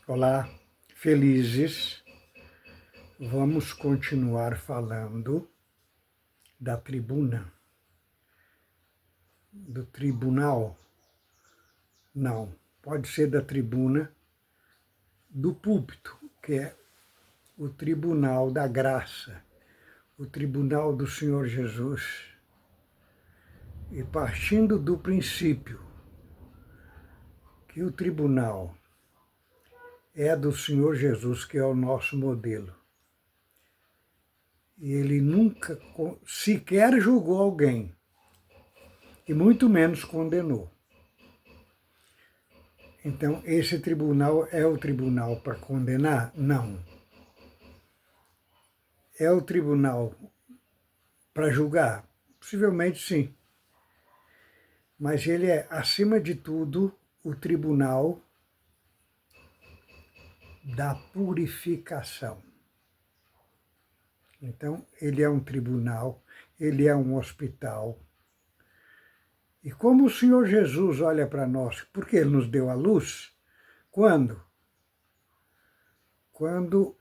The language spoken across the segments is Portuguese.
Olá, felizes. Vamos continuar falando da tribuna, do tribunal. Não, pode ser da tribuna, do púlpito, que é o tribunal da graça, o tribunal do Senhor Jesus. E partindo do princípio que o tribunal é do Senhor Jesus, que é o nosso modelo, e ele nunca sequer julgou alguém, e muito menos condenou. Então, esse tribunal é o tribunal para condenar? Não. É o tribunal para julgar? Possivelmente sim. Mas ele é, acima de tudo, o tribunal da purificação. Então, ele é um tribunal, ele é um hospital. E como o Senhor Jesus olha para nós, porque ele nos deu a luz, quando? Quando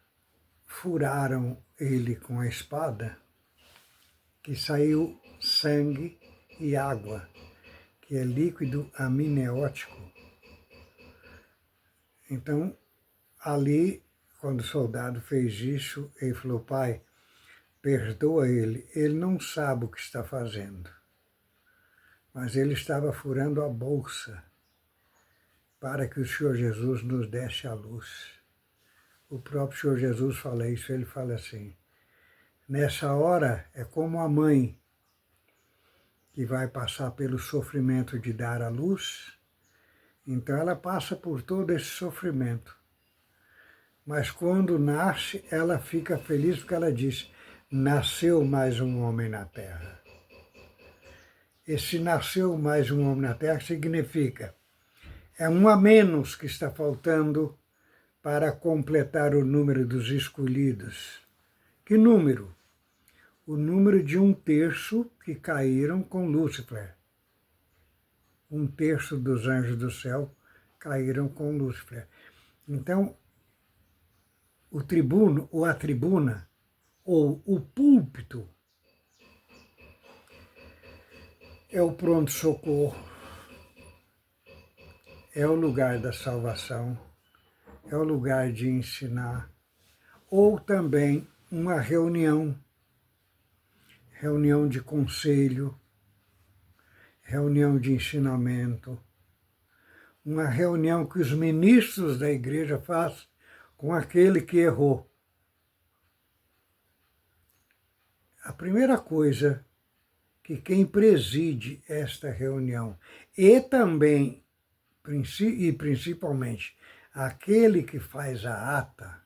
furaram ele com a espada, que saiu sangue e água, que é líquido amniótico. Então, ali, quando o soldado fez isso, ele falou: Pai, perdoa ele não sabe o que está fazendo. Mas ele estava furando a bolsa para que o Senhor Jesus nos desse a luz. O próprio Senhor Jesus fala isso, ele fala assim: nessa hora é como a mãe que vai passar pelo sofrimento de dar a luz, então ela passa por todo esse sofrimento. Mas quando nasce, ela fica feliz porque ela diz: nasceu mais um homem na terra. Esse nasceu mais um homem na terra significa, é um a menos que está faltando para completar o número dos escolhidos. Que número? O número de 1/3 que caíram com Lúcifer. 1/3 dos anjos do céu caíram com Lúcifer. Então, o tribuno, ou a tribuna, ou o púlpito, é o pronto-socorro, é o lugar da salvação, é o lugar de ensinar, ou também uma reunião de conselho, reunião de ensinamento, uma reunião que os ministros da igreja fazem com aquele que errou. A primeira coisa que quem preside esta reunião, e também, e principalmente, aquele que faz a ata,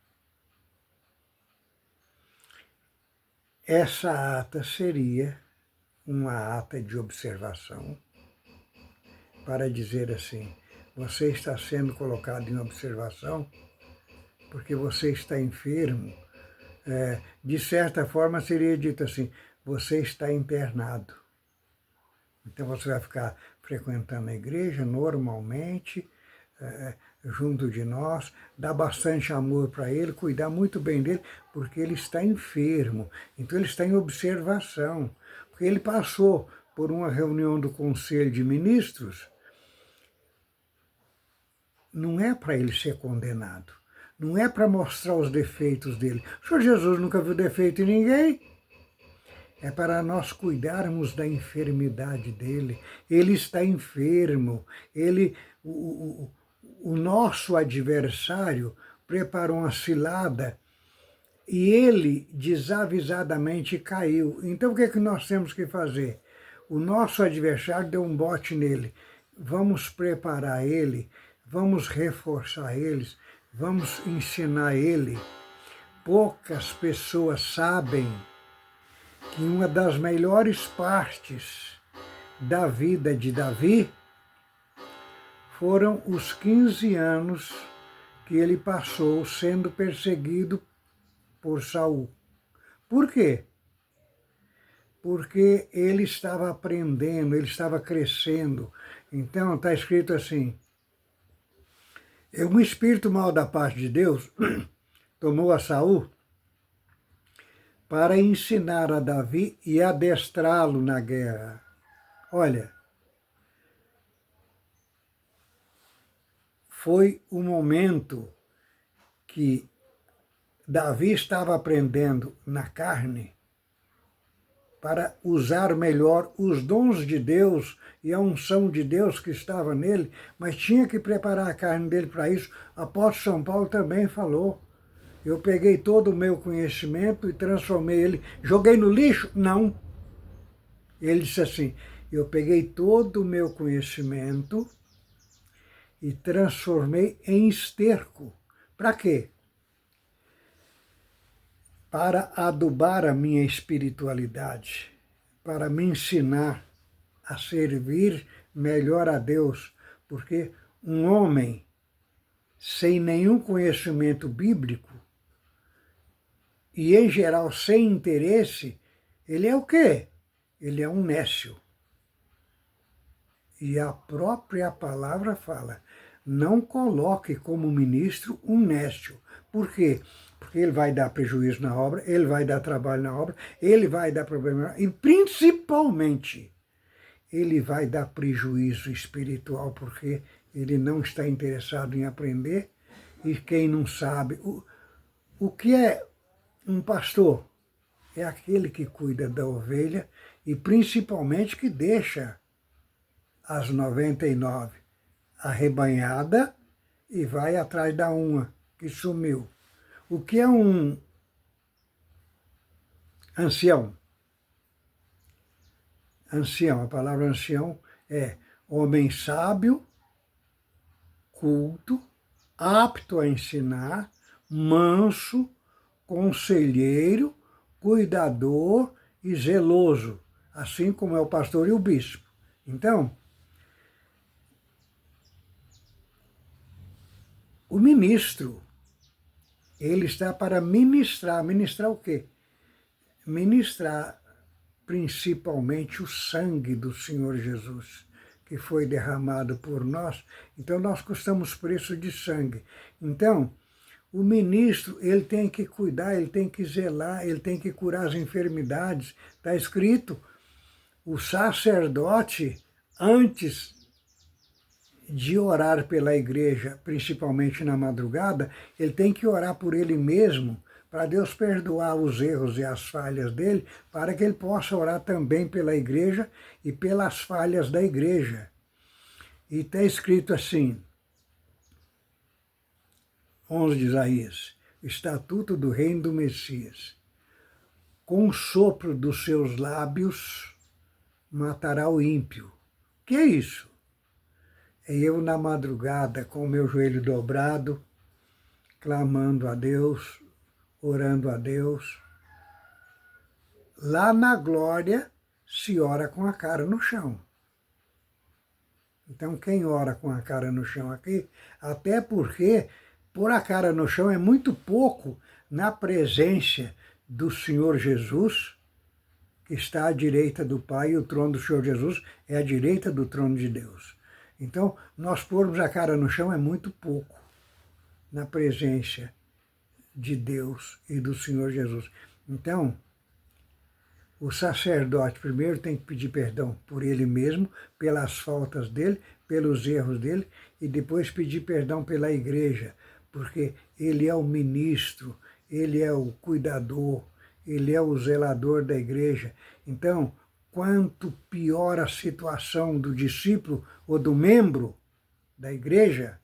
essa ata seria uma ata de observação, para dizer assim: você está sendo colocado em observação porque você está enfermo. De certa forma seria dito assim: você está internado. Então você vai ficar frequentando a igreja normalmente, junto de nós, dar bastante amor para ele, cuidar muito bem dele, porque ele está enfermo. Então ele está em observação, porque ele passou por uma reunião do Conselho de Ministros. Não é para ele ser condenado, não é para mostrar os defeitos dele. O Senhor Jesus nunca viu defeito em ninguém. É para nós cuidarmos da enfermidade dele. Ele está enfermo. O nosso adversário preparou uma cilada e ele desavisadamente caiu. Então o que é que nós temos que fazer? O nosso adversário deu um bote nele. Vamos preparar ele, vamos reforçar eles, vamos ensinar ele. Poucas pessoas sabem que uma das melhores partes da vida de Davi foram os 15 anos que ele passou sendo perseguido por Saul. Por quê? Porque ele estava aprendendo, ele estava crescendo. Então está escrito assim: Um espírito mau da parte de Deus tomou a Saul para ensinar a Davi e adestrá-lo na guerra. Olha, foi o momento que Davi estava aprendendo na carne para usar melhor os dons de Deus e a unção de Deus que estava nele, mas tinha que preparar a carne dele para isso. O apóstolo São Paulo também falou. Eu peguei todo o meu conhecimento e transformei ele. Joguei no lixo? Não. Ele disse assim, eu peguei todo o meu conhecimento e transformei em esterco. Para quê? Para adubar a minha espiritualidade, para me ensinar a servir melhor a Deus, porque um homem sem nenhum conhecimento bíblico e, em geral, sem interesse, ele é o quê? Ele é um nécio. E a própria palavra fala, não coloque como ministro um nécio. Por quê? Porque ele vai dar prejuízo na obra, ele vai dar trabalho na obra, ele vai dar problema, e principalmente, ele vai dar prejuízo espiritual, porque ele não está interessado em aprender, e quem não sabe, o que é um pastor? É aquele que cuida da ovelha e principalmente que deixa as 99 arrebanhada e vai atrás da uma que sumiu. O que é um ancião? Ancião, a palavra ancião é homem sábio, culto, apto a ensinar, manso, conselheiro, cuidador e zeloso, assim como é o pastor e o bispo. Então, o ministro, ele está para ministrar. Ministrar o quê? Ministrar principalmente o sangue do Senhor Jesus, que foi derramado por nós. Então, nós custamos preço de sangue. Então, o ministro, ele tem que cuidar, ele tem que zelar, ele tem que curar as enfermidades. Está escrito, o sacerdote, antes de orar pela igreja, principalmente na madrugada, ele tem que orar por ele mesmo, para Deus perdoar os erros e as falhas dele, para que ele possa orar também pela igreja e pelas falhas da igreja. E está escrito assim, 11 de Isaías, o estatuto do reino do Messias. Com o sopro dos seus lábios matará o ímpio. O que é isso? É eu na madrugada com o meu joelho dobrado, clamando a Deus, orando a Deus. Lá na glória se ora com a cara no chão. Então quem ora com a cara no chão aqui, até porque pôr a cara no chão é muito pouco na presença do Senhor Jesus, que está à direita do Pai, e o trono do Senhor Jesus é à direita do trono de Deus. Então, nós pormos a cara no chão é muito pouco na presença de Deus e do Senhor Jesus. Então, o sacerdote primeiro tem que pedir perdão por ele mesmo, pelas faltas dele, pelos erros dele, e depois pedir perdão pela igreja, porque ele é o ministro, ele é o cuidador, ele é o zelador da igreja. Então, quanto pior a situação do discípulo ou do membro da igreja,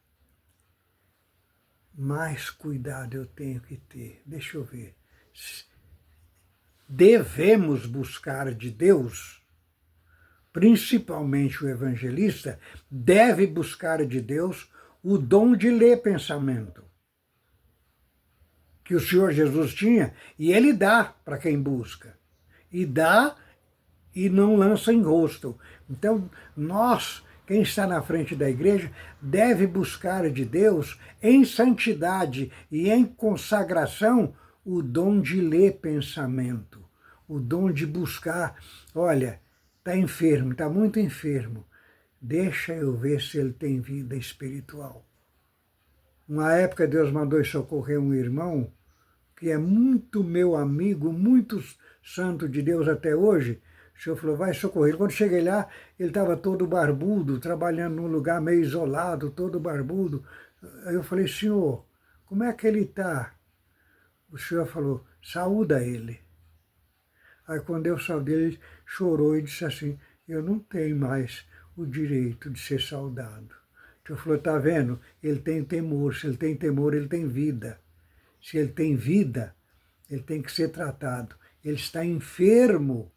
mais cuidado eu tenho que ter. Deixa eu ver. Devemos buscar de Deus, principalmente o evangelista, deve buscar de Deus o dom de ler pensamento, que o Senhor Jesus tinha, e ele dá para quem busca. E dá e não lança em rosto. Então, nós, quem está na frente da igreja, deve buscar de Deus, em santidade e em consagração, o dom de ler pensamento, o dom de buscar. Olha, está enfermo, está muito enfermo. Deixa eu ver se ele tem vida espiritual. Uma época Deus mandou socorrer um irmão que é muito meu amigo, muito santo de Deus até hoje. O senhor falou, vai socorrer. Quando cheguei lá, ele estava todo barbudo, trabalhando num lugar meio isolado, todo barbudo. Aí eu falei, senhor, como é que ele está? O senhor falou, saúda ele. Aí quando eu saudei, ele chorou e disse assim, eu não tenho mais o direito de ser saudado. O senhor falou, está vendo? Ele tem temor, se ele tem temor, ele tem vida. Se ele tem vida, ele tem que ser tratado. Ele está enfermo,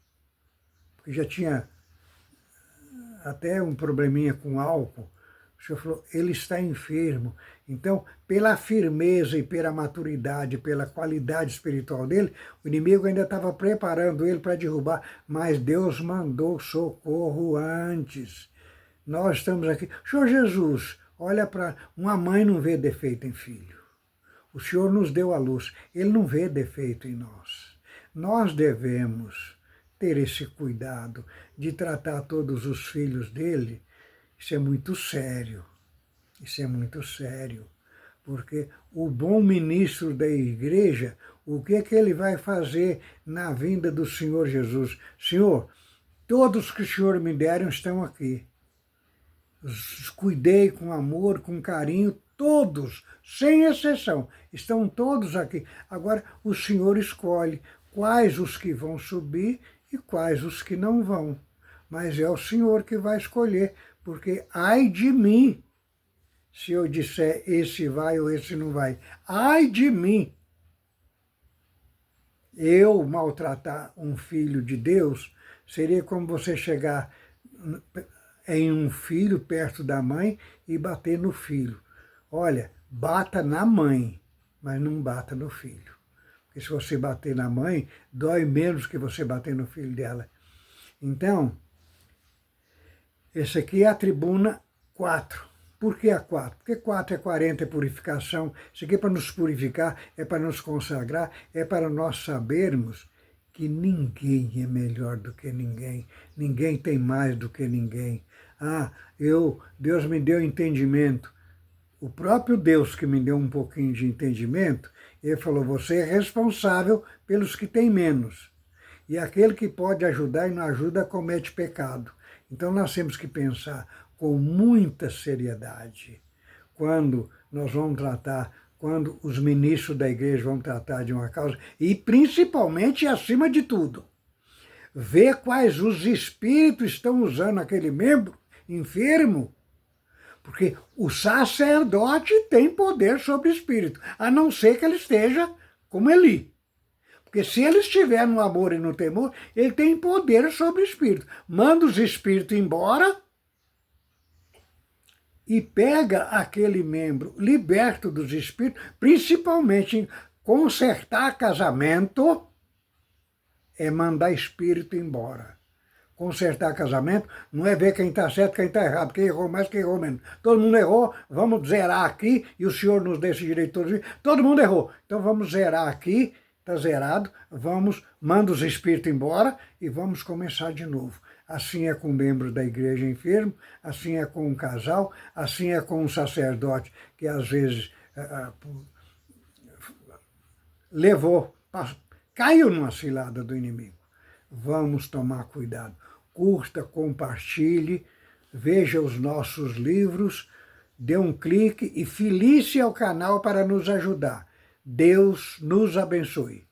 porque já tinha até um probleminha com álcool. O senhor falou, ele está enfermo. Então, pela firmeza e pela maturidade, pela qualidade espiritual dele, o inimigo ainda estava preparando ele para derrubar, mas Deus mandou socorro antes. Nós estamos aqui. Senhor Jesus, olha para... Uma mãe não vê defeito em filho. O Senhor nos deu a luz, Ele não vê defeito em nós. Nós devemos ter esse cuidado de tratar todos os filhos dele. Isso é muito sério, isso é muito sério, porque o bom ministro da igreja, o que é que ele vai fazer na vinda do Senhor Jesus? Senhor, todos que o Senhor me deram estão aqui. Os cuidei com amor, com carinho, todos, sem exceção, estão todos aqui. Agora o Senhor escolhe quais os que vão subir e quais os que não vão. Mas é o Senhor que vai escolher, porque ai de mim, se eu disser esse vai ou esse não vai. Ai de mim, eu maltratar um filho de Deus, seria como você chegar em um filho perto da mãe e bater no filho. Olha, bata na mãe, mas não bata no filho. Porque se você bater na mãe, dói menos que você bater no filho dela. Então, esse aqui é a tribuna 4. Por que a 4? Porque 4 é 40, é purificação. Isso aqui é para nos purificar, é para nos consagrar, é para nós sabermos que ninguém é melhor do que ninguém. Ninguém tem mais do que ninguém. Ah, Deus me deu entendimento. O próprio Deus que me deu um pouquinho de entendimento, ele falou, você é responsável pelos que têm menos. E aquele que pode ajudar e não ajuda, comete pecado. Então nós temos que pensar com muita seriedade quando nós vamos tratar, quando os ministros da igreja vão tratar de uma causa, e principalmente, acima de tudo, ver quais os espíritos estão usando aquele membro enfermo. Porque o sacerdote tem poder sobre o espírito, a não ser que ele esteja como Eli. Porque se ele estiver no amor e no temor, ele tem poder sobre o espírito. Manda os espíritos embora e pega aquele membro liberto dos espíritos, principalmente em consertar casamento, é mandar espírito embora. Consertar casamento não é ver quem está certo e quem está errado, quem errou mais, quem errou menos. Todo mundo errou, vamos zerar aqui, e o Senhor nos dê esse direito. Todo mundo errou, então vamos zerar aqui, está zerado, manda os espíritos embora e vamos começar de novo. Assim é com membros da igreja enfermo, assim é com um casal, assim é com um sacerdote que às vezes caiu numa cilada do inimigo. Vamos tomar cuidado. Curta, compartilhe, veja os nossos livros, dê um clique e filie-se ao canal para nos ajudar. Deus nos abençoe.